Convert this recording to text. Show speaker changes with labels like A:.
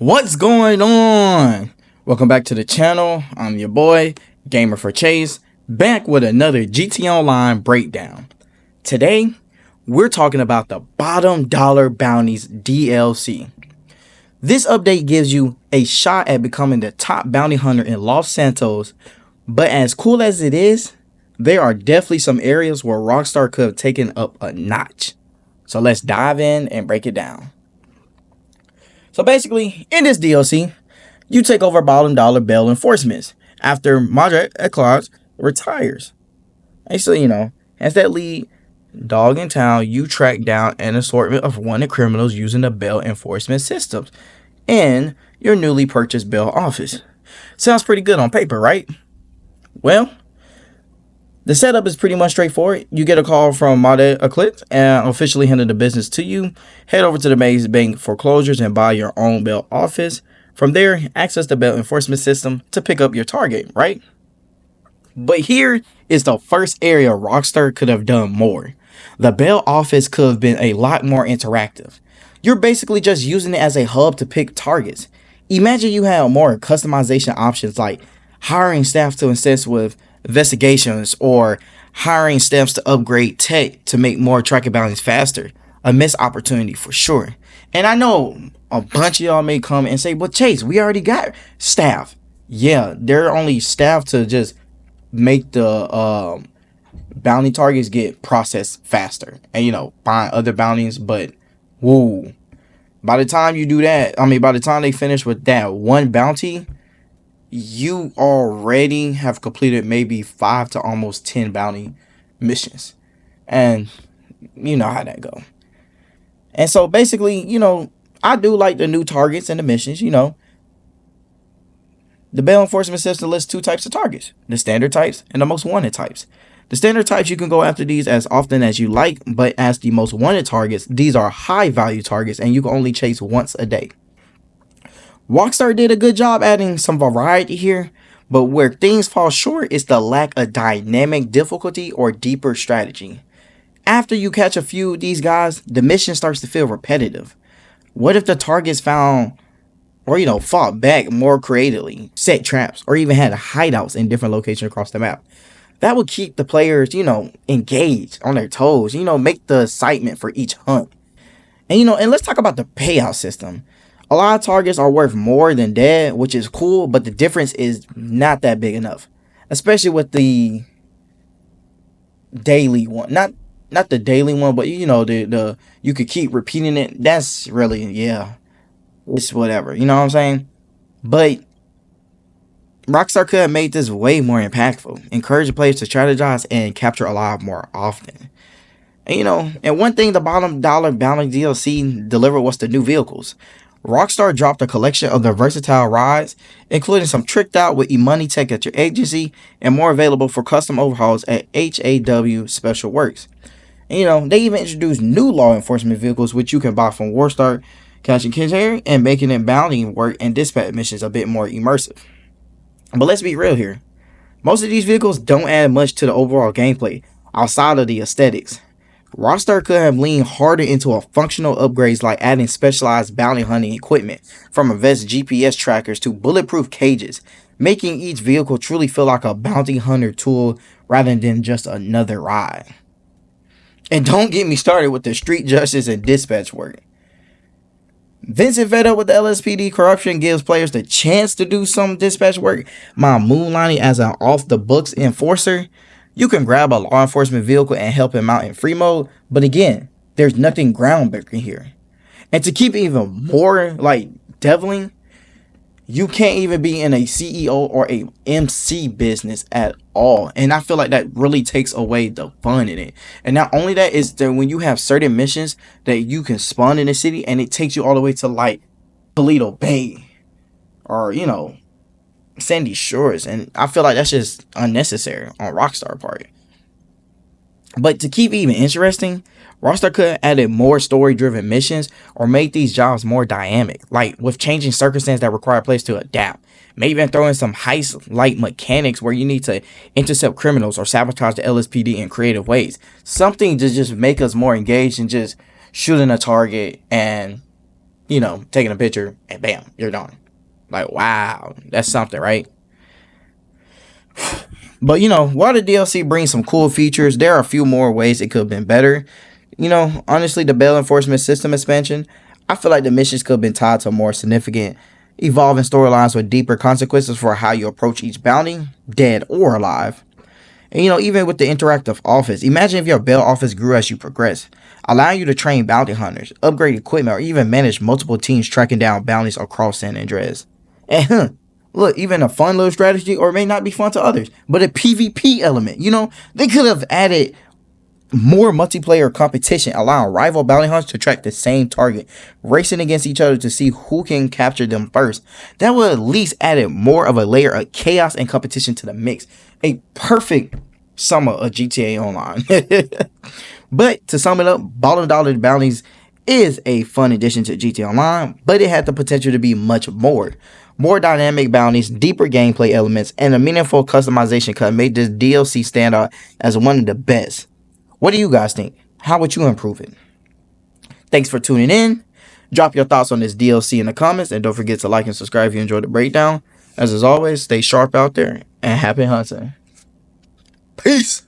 A: What's going on? Welcome back to the channel. I'm your boy, Gamer for Chase, back with another GT Online breakdown. Today, we're talking about the Bottom Dollar Bounties DLC. This update gives you a shot at becoming the top bounty hunter in Los Santos, but as cool as it is, there are definitely some areas where Rockstar could have taken up a notch. So let's dive in and break it down. So basically, in this DLC, you take over bottom dollar bail enforcements after Madre Eclats retires. And so, as that lead dog in town, you track down an assortment of wanted criminals using the bail enforcement systems in your newly purchased bail office. Sounds pretty good on paper, right? Well, the setup is pretty much straightforward. You get a call from Madre Eclats and officially hand the business to you. Head over to the main bank foreclosures and buy your own bail office. From there, access the bail enforcement system to pick up your target, right? But here is the first area Rockstar could have done more. The bail office could have been a lot more interactive. You're basically just using it as a hub to pick targets. Imagine you had more customization options like hiring staff to assist with investigations or hiring staffs to upgrade tech to make more tracking bounties faster. A missed opportunity for sure. And I know a bunch of y'all may come and say, but Chase, we already got staff. Yeah, they're only staff to just make the bounty targets get processed faster and find other bounties. But whoa, by the time you do that, by the time they finish with that one bounty, you already have completed maybe 5 to almost 10 bounty missions. And you know how that go. And so basically, I do like the new targets and the missions. The bail enforcement system lists 2 types of targets: the standard types and the most wanted types. The standard types, you can go after these as often as you like, but as the most wanted targets, these are high value targets and you can only chase once a day. Rockstar did a good job adding some variety here, but where things fall short is the lack of dynamic difficulty or deeper strategy. After you catch a few of these guys, the mission starts to feel repetitive. What if the targets found or fought back more creatively, set traps, or even had hideouts in different locations across the map? That would keep the players, engaged, on their toes, make the excitement for each hunt. And let's talk about the payout system. A lot of targets are worth more than dead, which is cool, but the difference is not that big enough. Especially with the daily one. Not the daily one, but the you could keep repeating it. That's really, it's whatever. You know what I'm saying? But Rockstar could have made this way more impactful. Encourage the players to strategize and capture a lot more often. And one thing the Bottom Dollar Bounty DLC delivered was the new vehicles. Rockstar dropped a collection of the versatile rides, including some tricked out with e-money tech at your agency, and more available for custom overhauls at HAW Special Works. And they even introduced new law enforcement vehicles, which you can buy from Rockstar, catching carry and making it bounty work and dispatch missions a bit more immersive. But let's be real here. Most of these vehicles don't add much to the overall gameplay outside of the aesthetics. Rockstar could have leaned harder into a functional upgrades like adding specialized bounty hunting equipment, from advanced GPS trackers to bulletproof cages, making each vehicle truly feel like a bounty hunter tool rather than just another ride. And don't get me started with the street justice and dispatch work. Vincent fed up with the LSPD corruption gives players the chance to do some dispatch work by moonlighting as an off-the-books enforcer. You can grab a law enforcement vehicle and help him out in free mode, but again, there's nothing groundbreaking here. And to keep it even more deviling, you can't even be in a CEO or a MC business at all. And I feel like that really takes away the fun in it. And not only that, is that when you have certain missions that you can spawn in the city and it takes you all the way to Toledo Bay or, Sandy Shores, and I feel like that's just unnecessary on Rockstar part. But to keep it even interesting, Rockstar could have added more story-driven missions or made these jobs more dynamic, like with changing circumstances that require players to adapt. Maybe even throw in some heist-like mechanics where you need to intercept criminals or sabotage the LSPD in creative ways. Something to just make us more engaged in just shooting a target and taking a picture and bam, you're done. Like, wow, that's something, right? But while the DLC brings some cool features, there are a few more ways it could have been better. Honestly, the bail enforcement system expansion, I feel like the missions could have been tied to more significant, evolving storylines with deeper consequences for how you approach each bounty, dead or alive. And even with the interactive office, imagine if your bail office grew as you progress, allowing you to train bounty hunters, upgrade equipment, or even manage multiple teams tracking down bounties across San Andreas. And look, even a fun little strategy, or it may not be fun to others, but a PvP element. They could have added more multiplayer competition, allowing rival bounty hunters to track the same target, racing against each other to see who can capture them first. That would at least added more of a layer of chaos and competition to the mix. A perfect summer of GTA Online. But to sum it up, Ball of Dollar Bounties is a fun addition to GTA Online, but it had the potential to be much more. More dynamic bounties, deeper gameplay elements, and a meaningful customization could make this DLC stand out as one of the best. What do you guys think? How would you improve it? Thanks for tuning in. Drop your thoughts on this DLC in the comments, and don't forget to like and subscribe if you enjoyed the breakdown. As always, stay sharp out there and happy hunting. Peace.